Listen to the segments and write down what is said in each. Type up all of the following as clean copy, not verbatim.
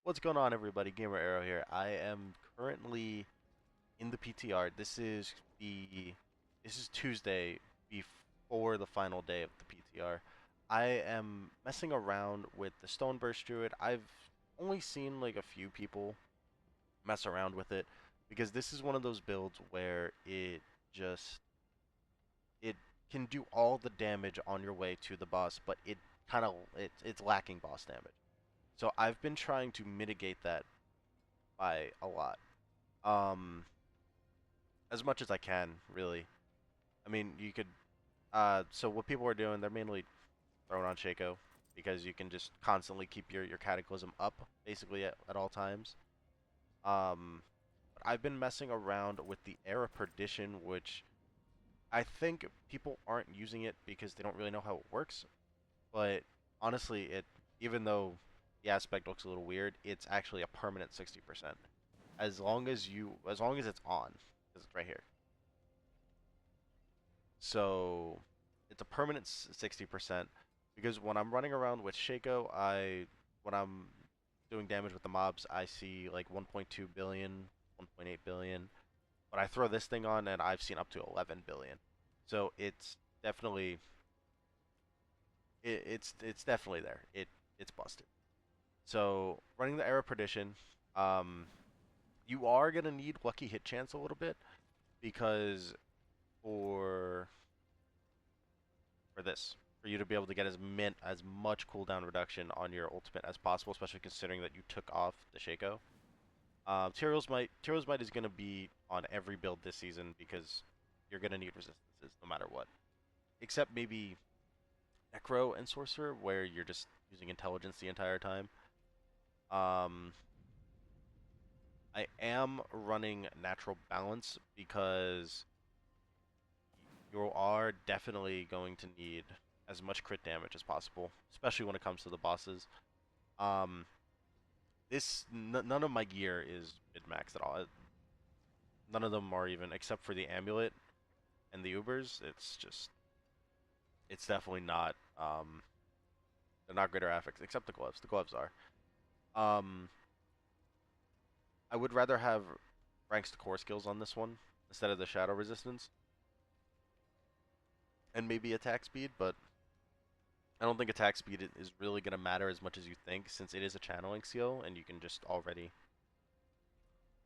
What's going on, everybody? Gamer Arrow here. I am currently in the PTR. This is Tuesday before the final day of the PTR. I am messing around with the Stoneburst Druid. I've only seen like a few people mess around with it because this is one of those builds where just it can do all the damage on your way to the boss, but it's lacking boss damage. So I've been trying to mitigate that by a lot. Um, as much as I can, really. I mean, you could. So what people are doing, they're mainly throwing on Shaco because you can just constantly keep your Cataclysm up, basically at all times. But I've been messing around with the Era Perdition, which I think people aren't using it because they don't really know how it works. But honestly, even though the aspect looks a little weird, it's actually a permanent 60%. As long as it's on, because it's right here. So it's a permanent 60% because when I'm running around with Shaco, when I'm doing damage with the mobs, I see like 1.2 billion, 1.8 billion. But I throw this thing on and I've seen up to 11 billion. So definitely it's definitely there. It's busted. So running the Era Perdition, um, you are gonna need lucky hit chance a little bit because for for you to be able to get as much cooldown reduction on your ultimate as possible, especially considering that you took off the Shaco. Tyrell's Might is going to be on every build this season because you're going to need resistances no matter what, except maybe Necro and Sorcerer, where you're just using intelligence the entire time. Um, I am running Natural Balance because you are definitely going to need as much crit damage as possible, especially when it comes to the bosses. Um, none of my gear is mid max at all. None of them are even, except for the amulet and the Ubers. It's definitely not. They're not greater affix, except the gloves. The gloves are. Um, I would rather have ranks to core skills on this one instead of the shadow resistance and maybe attack speed, but I don't think attack speed is really going to matter as much as you think, since it is a channeling skill and you can just already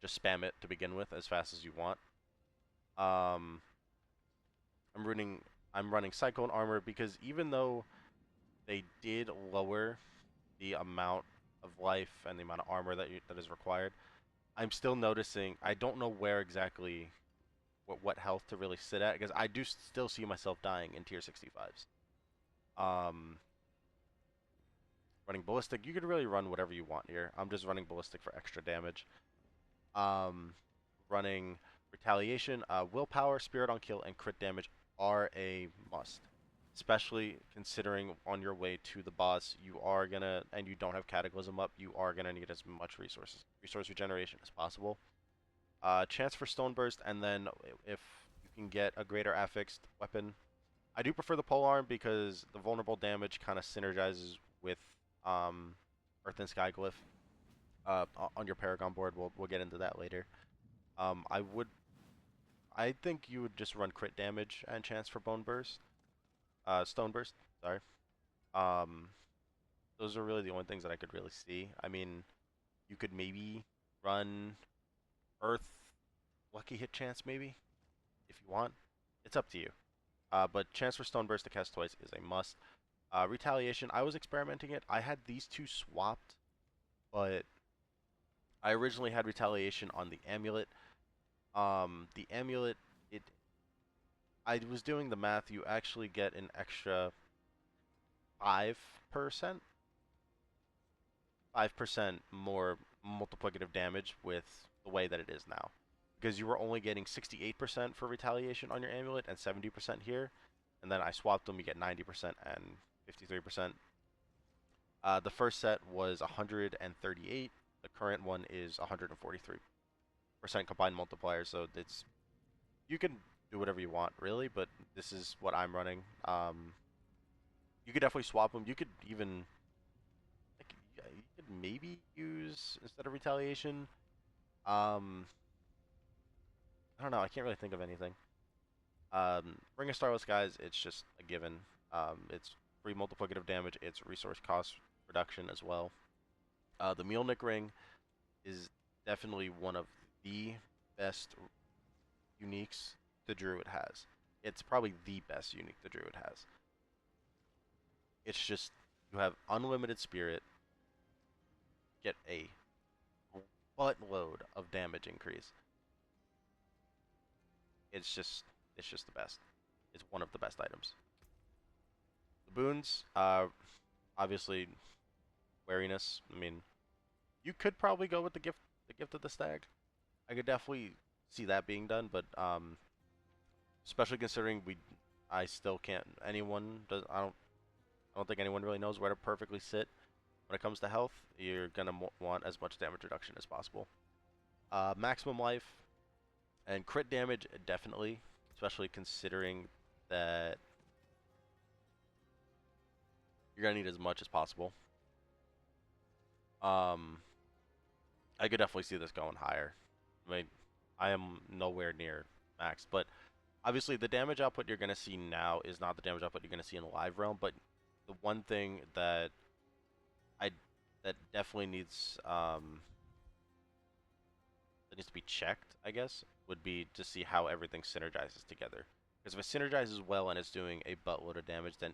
just spam it to begin with as fast as you want. Um, I'm running I'm running Cyclone Armor because even though they did lower the amount of life and the amount of armor that is required, I'm still noticing I don't know where exactly what health to really sit at because I do still see myself dying in tier 65s. Um, running ballistic, you could really run whatever you want here. I'm just running ballistic for extra damage. Um, running retaliation, willpower, spirit on kill, and crit damage are a must. Especially considering on your way to the boss, and you don't have Cataclysm up, you are gonna need as much resource regeneration as possible. Chance for Stone Burst, and then if you can get a greater affixed weapon, I do prefer the polearm because the vulnerable damage kind of synergizes with um, Earth and Sky Glyph on your Paragon board. We'll get into that later. Um, I would I think you would just run crit damage and chance for Stone Burst. Sorry. Um, those are really the only things that I could really see. I mean, you could maybe run Earth Lucky Hit Chance maybe if you want. It's up to you. But chance for Stone Burst to cast twice is a must. Retaliation, I was experimenting it. I had these two swapped, but I originally had Retaliation on the Amulet. The Amulet, it I was doing the math. You actually get an extra 5%, 5% more multiplicative damage with the way that it is now. Because you were only getting 68% for retaliation on your amulet and 70% here. And then I swapped them, you get 90% and 53%. The first set was 138. The current one is 143% combined multiplier. So you can do whatever you want, really, but this is what I'm running. You could definitely swap them. You could even you could maybe use instead of retaliation. Um, I don't know. I can't really think of anything. Ring of Starless Skies, it's just a given. It's free multiplicative damage. It's resource cost reduction as well. The Mjolnir Ring is definitely one of the best uniques the Druid has. It's probably the best unique the Druid has. It's just you have unlimited spirit, get a buttload of damage increase. It's just it's just the best. It's one of the best items. The boons, obviously wariness. I mean, you could probably go with the gift of the stag. I could definitely see that being done, but especially considering I still can't. Anyone does. I don't think anyone really knows where to perfectly sit when it comes to health. You're gonna want as much damage reduction as possible. Maximum life and crit damage definitely, especially considering that you're gonna need as much as possible. Um, I could definitely see this going higher. I mean, I am nowhere near max, but obviously the damage output you're gonna see now is not the damage output you're gonna see in the live realm. But the one thing I that definitely that needs to be checked, I guess, would be to see how everything synergizes together. Because if it synergizes well and it's doing a buttload of damage, then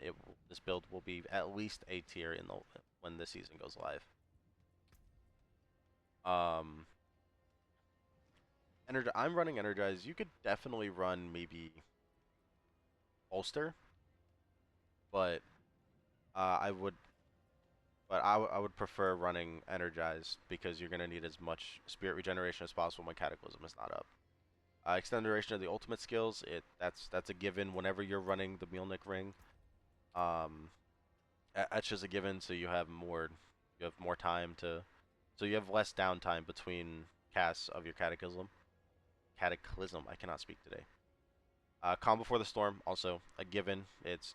this build will be at least A tier in the when the season goes live. Um, I'm running Energize. You could definitely run maybe Ulster, but I would, I would prefer running Energize because you're gonna need as much spirit regeneration as possible when Cataclysm is not up. Extended duration of the ultimate skills, that's a given whenever you're running the Mjolnir ring. Um, that's just a given, so you have more time to, so you have less downtime between casts of your Cataclysm. Cataclysm, I cannot speak today. Calm Before the Storm, also a given. It's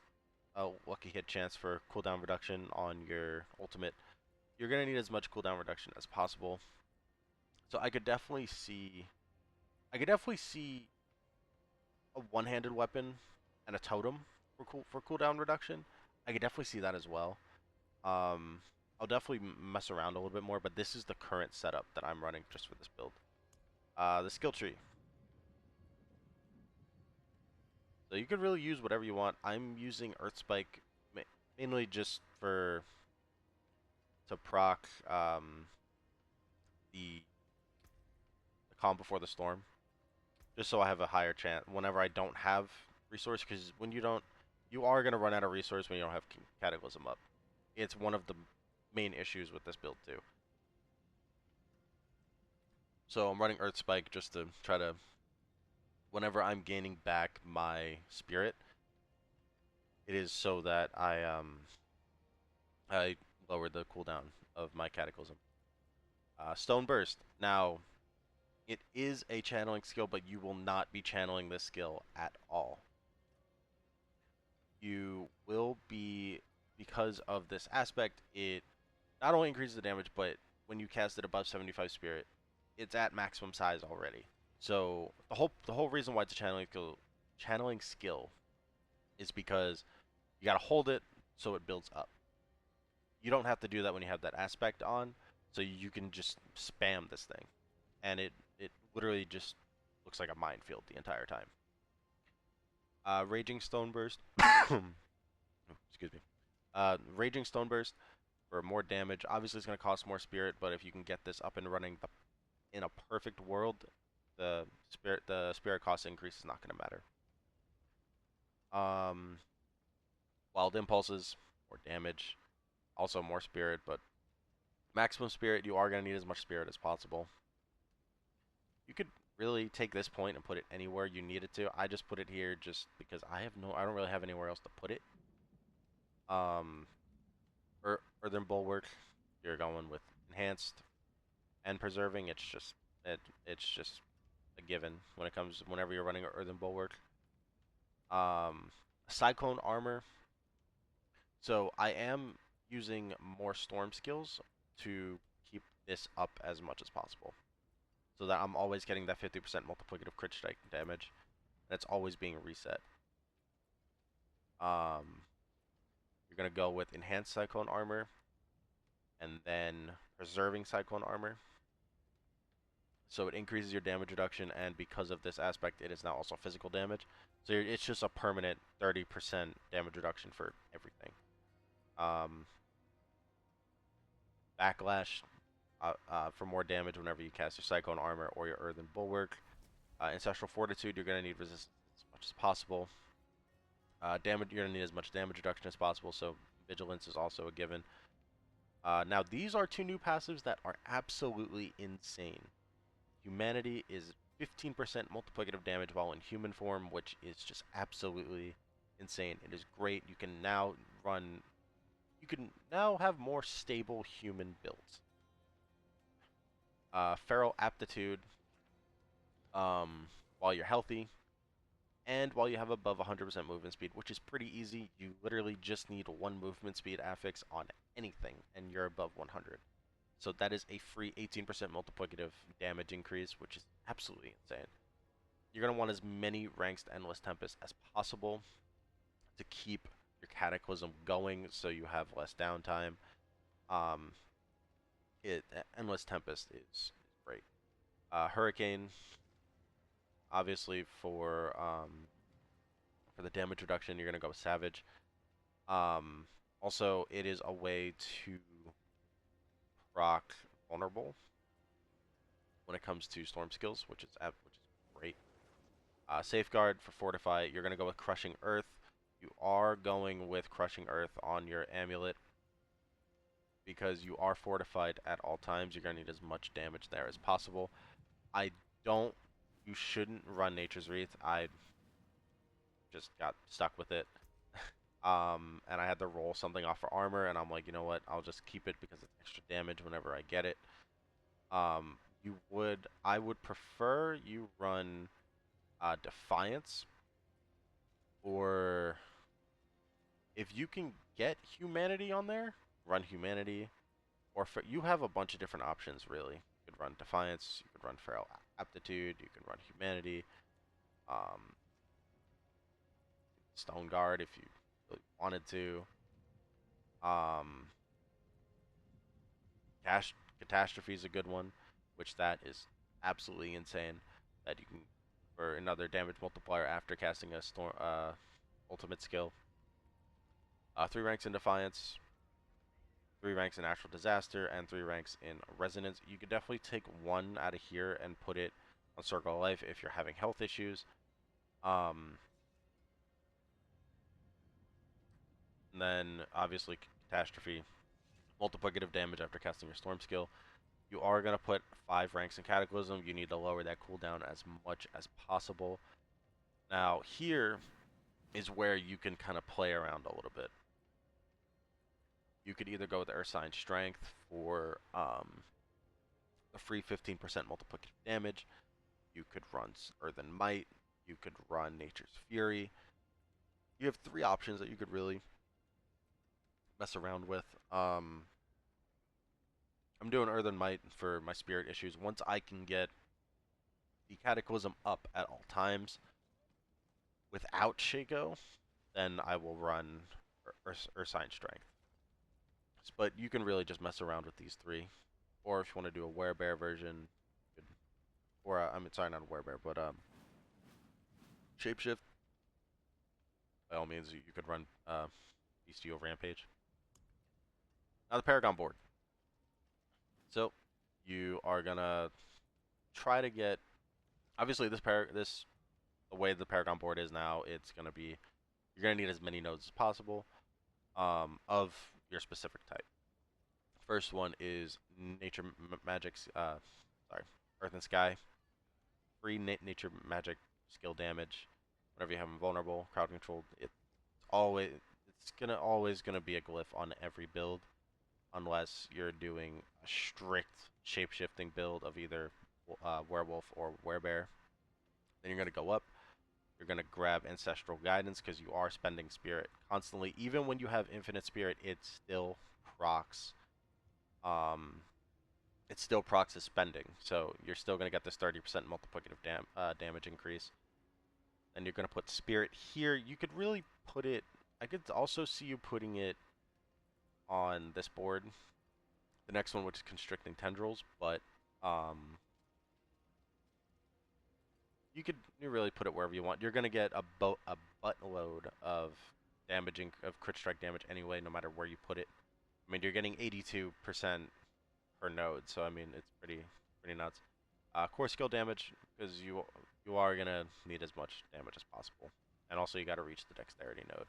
a lucky hit chance for cooldown reduction on your ultimate. You're gonna need as much cooldown reduction as possible. So I could definitely see a one-handed weapon and a totem for cooldown reduction. I could definitely see that as well. Um, I'll definitely mess around a little bit more, but this is the current setup that I'm running just for this build. The skill tree. So you could really use whatever you want. I'm using Earth Spike mainly just for to proc the calm before the storm, just so I have a higher chance whenever I don't have resource. Because when you are gonna run out of resource when you don't have Cataclysm up. It's one of the main issues with this build too. So I'm running Earth Spike just to try to, whenever I'm gaining back my spirit, it is so that I lower the cooldown of my Cataclysm. Stone Burst. Now, it is a channeling skill, but you will not be channeling this skill at all. You will be, because of this aspect, it not only increases the damage, but when you cast it above 75 spirit, it's at maximum size already. So the whole reason why it's a channeling skill is because you gotta hold it so it builds up. You don't have to do that when you have that aspect on, so you can just spam this thing, and it literally just looks like a minefield the entire time. Raging Stone Burst. Excuse me. Raging Stone Burst for more damage. Obviously, it's going to cost more spirit, but if you can get this up and running in a perfect world, the spirit cost increase is not going to matter. Wild Impulses, more damage, also more spirit, but maximum spirit, you are going to need as much spirit as possible. You could really take this point and put it anywhere you need it to. I just put it here just because I don't really have anywhere else to put it. Um, Earthen Bulwark, you're going with enhanced and preserving. It's just a given whenever you're running Earthen Bulwark. Cyclone Armor. So I am using more storm skills to keep this up as much as possible, so that I'm always getting that 50% multiplicative crit strike damage, and it's always being reset. You're gonna go with enhanced cyclone armor, and then preserving cyclone armor. So it increases your damage reduction, and because of this aspect, it is now also physical damage. So it's just a permanent 30% damage reduction for everything. Um, Backlash for more damage whenever you cast your Cyclone Armor or your Earthen Bulwark. Ancestral Fortitude, you're going to need resistance as much as possible. Damage, you're going to need as much damage reduction as possible, so Vigilance is also a given. Now, these are two new passives that are absolutely insane. Humanity is 15% multiplicative damage while in human form, which is just absolutely insane. It is great. You can now have more stable human builds. Feral Aptitude, while you're healthy, and while you have above 100% movement speed, which is pretty easy. You literally just need one movement speed affix on anything, and you're above 100. So that is a free 18% multiplicative damage increase, which is absolutely insane. You're going to want as many ranks to Endless Tempest as possible to keep your Cataclysm going so you have less downtime. Um, Endless Tempest is great. Hurricane, obviously for the damage reduction, you're going to go Savage. Also, it is a way to proc Vulnerable when it comes to storm skills, which is great. Safeguard for Fortify, you're going to go with Crushing Earth. You are going with Crushing Earth on your amulet because you are fortified at all times. You're going to need as much damage there as possible. You shouldn't run Nature's Wreath. I just got stuck with it. And I had to roll something off for armor, and I'm like, you know what? I'll just keep it because it's extra damage whenever I get it. I would prefer you run Defiance, or if you can get Humanity on there, run Humanity. Or you have a bunch of different options, really. You could run Defiance, you could run Feral Aptitude, you can run Humanity, Stone Guard if you really wanted to. Catastrophe is a good one, which that is absolutely insane. That you can for another damage multiplier after casting a storm ultimate skill. 3 ranks in Defiance, 3 ranks in Natural Disaster, and 3 ranks in Resonance. You could definitely take one out of here and put it on Circle of Life if you're having health issues. And then, obviously, Catastrophe. Multiplicative damage after casting your Storm skill. You are going to put 5 ranks in Cataclysm. You need to lower that cooldown as much as possible. Now, here is where you can kind of play around a little bit. You could either go with Earth Sign Strength for a free 15% multiplicative damage. You could run Earthen Might. You could run Nature's Fury. You have 3 options that you could really mess around with. I'm doing Earthen Might for my spirit issues. Once I can get the Cataclysm up at all times without Shaco, then I will run Earth Sign Strength. But you can really just mess around with these 3. Or if you want to do a Werebear version, or sorry, not a Werebear, but Shapeshift. By all means, you could run Beastio Rampage. Now the Paragon board. So you are gonna try to get. Obviously, the way the Paragon board is now, it's gonna be you're gonna need as many nodes as possible of your specific type. First one is Nature Magic's Earth and Sky. Free Nature Magic skill damage. Whenever you have invulnerable, crowd controlled, it's always gonna be a glyph on every build, unless you're doing a strict shape-shifting build of either werewolf or werebear. Then you're gonna go up. You're gonna grab Ancestral Guidance because you are spending spirit constantly. Even when you have infinite spirit, it still procs it still procs his spending, so you're still going to get this 30% multiplicative damage increase. And you're going to put Spirit here. You could really put it... I could also see you putting it on this board. The next one, which is Constricting Tendrils, but you really put it wherever you want. You're going to get a buttload of of crit strike damage anyway, no matter where you put it. I mean, you're getting 82% per node, so I mean, it's pretty nuts. Core skill damage, because you are gonna need as much damage as possible, and also you got to reach the dexterity node.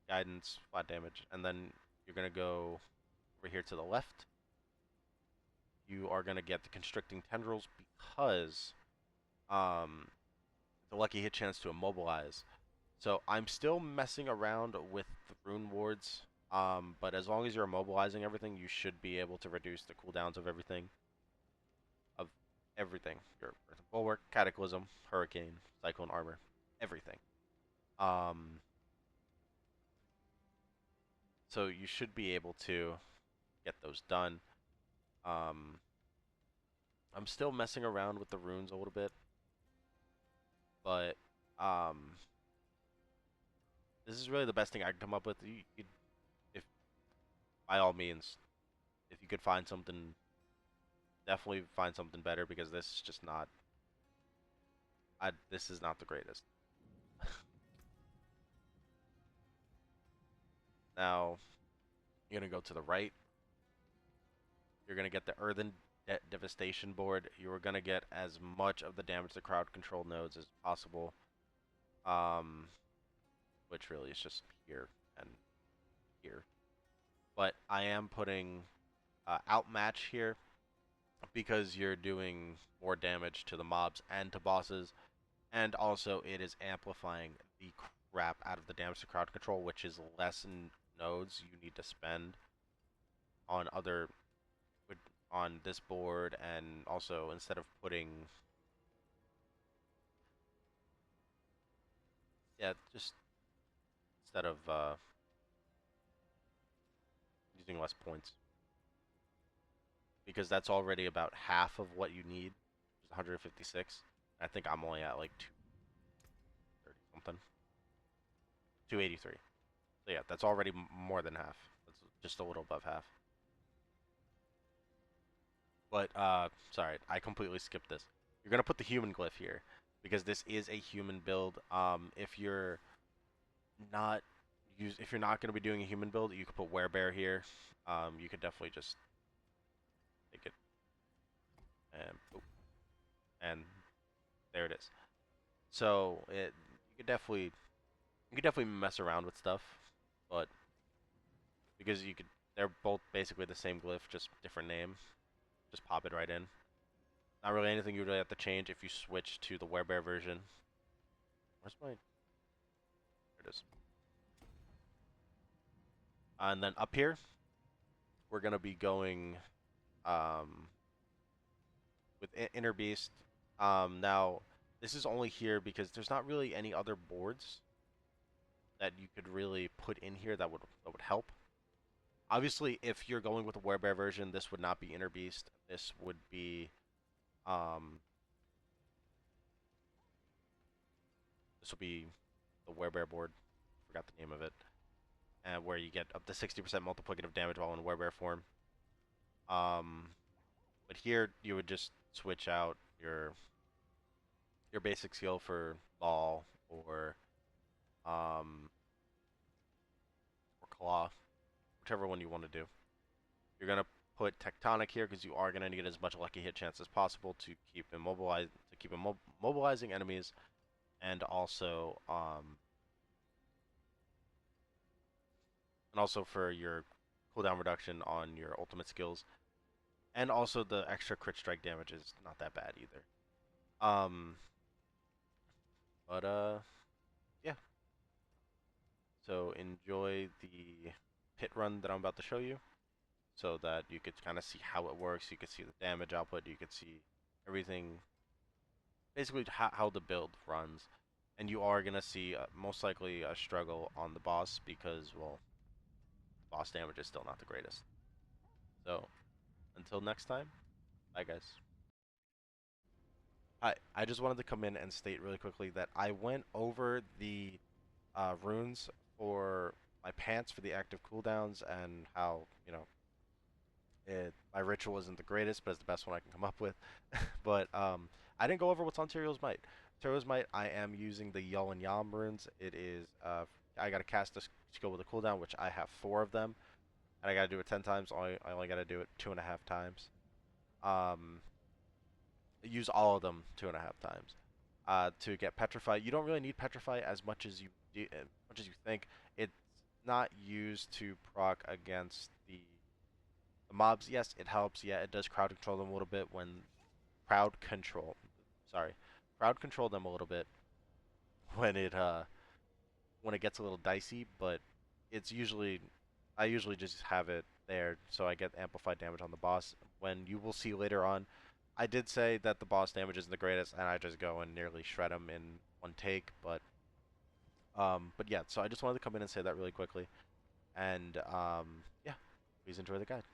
Guidance, flat damage, and then you're gonna go over here to the left. You are gonna get the constricting tendrils because the lucky hit chance to immobilize. So I'm still messing around with the rune wards, but as long as you're immobilizing everything, you should be able to reduce the cooldowns of everything. Your bulwark, cataclysm, hurricane, cyclone armor, everything. Um, so you should be able to get those done. Um, I'm still messing around with the runes a little bit, but this is really the best thing I can come up with. If by all means, if you could find something, definitely find something better because this is just not. This is not the greatest. Now, you're gonna go to the right. You're gonna get the Earthen Devastation board. You are gonna get as much of the damage to crowd control nodes as possible. Which really is just here and here. But I am putting outmatch here because you're doing more damage to the mobs and to bosses, and also it is amplifying the crap out of the damage to crowd control, which is less nodes you need to spend on on this board, and also instead of putting just instead of using less points, because that's already about half of what you need, which is 156. I think I'm only at like 230 something, 283. So yeah, that's already more than half. That's just a little above half. But sorry, I completely skipped this. You're gonna put the human glyph here because this is a human build. Not if you're not gonna be doing a human build, you could put werebear here. You could definitely just take it and boop, and there it is. So you could definitely mess around with stuff, but because they're both basically the same glyph, just different name. Just pop it right in. Not really anything you really have to change if you switch to the werebear version. Where's my... There it is. And then up here, we're going to be going with Inner Beast. Now, this is only here because there's not really any other boards that you could really put in here that would help. Obviously, if you're going with the werebear version, this would not be Inner Beast. This would be this will be the werebear board. Forgot the name of it. And where you get up to 60% multiplicative damage while in werebear form. But here you would just switch out your basic skill for ball or claw, whichever one you want to do. You're gonna put tectonic here because you are gonna need as much lucky hit chance as possible to keep immobilizing enemies, and also for your cooldown reduction on your ultimate skills, and also the extra crit strike damage is not that bad either. But yeah. So enjoy the pit run that I'm about to show you, so that you could kind of see how it works. You could see the damage output. You could see everything, basically how the build runs. And you are gonna see most likely a struggle on the boss because, well, boss damage is still not the greatest. So Until next time, bye guys. I just wanted to come in and state really quickly that I went over the runes for my pants for the active cooldowns and how, my ritual isn't the greatest, but it's the best one I can come up with. But I didn't go over what's on Tyrion's Might. Tyrion's Might, I am using the Yul and Yam runes. It is I gotta cast a skill with a cooldown, which I have 4 of them, and I gotta do it 10 times. I only gotta do it 2.5 times. Um, use all of them 2.5 times. To get Petrify, you don't really need Petrify as much as you think. It's not used to proc against the mobs. Yes, it helps. Yeah, it does crowd control them a little bit crowd control. Sorry, crowd control them a little bit when it gets a little dicey. But it's usually I usually just have it there so I get amplified damage on the boss. When you will see later on, I did say that the boss damage isn't the greatest, and I just go and nearly shred him in one take. But yeah, so I just wanted to come in and say that really quickly, and yeah, please enjoy the guide.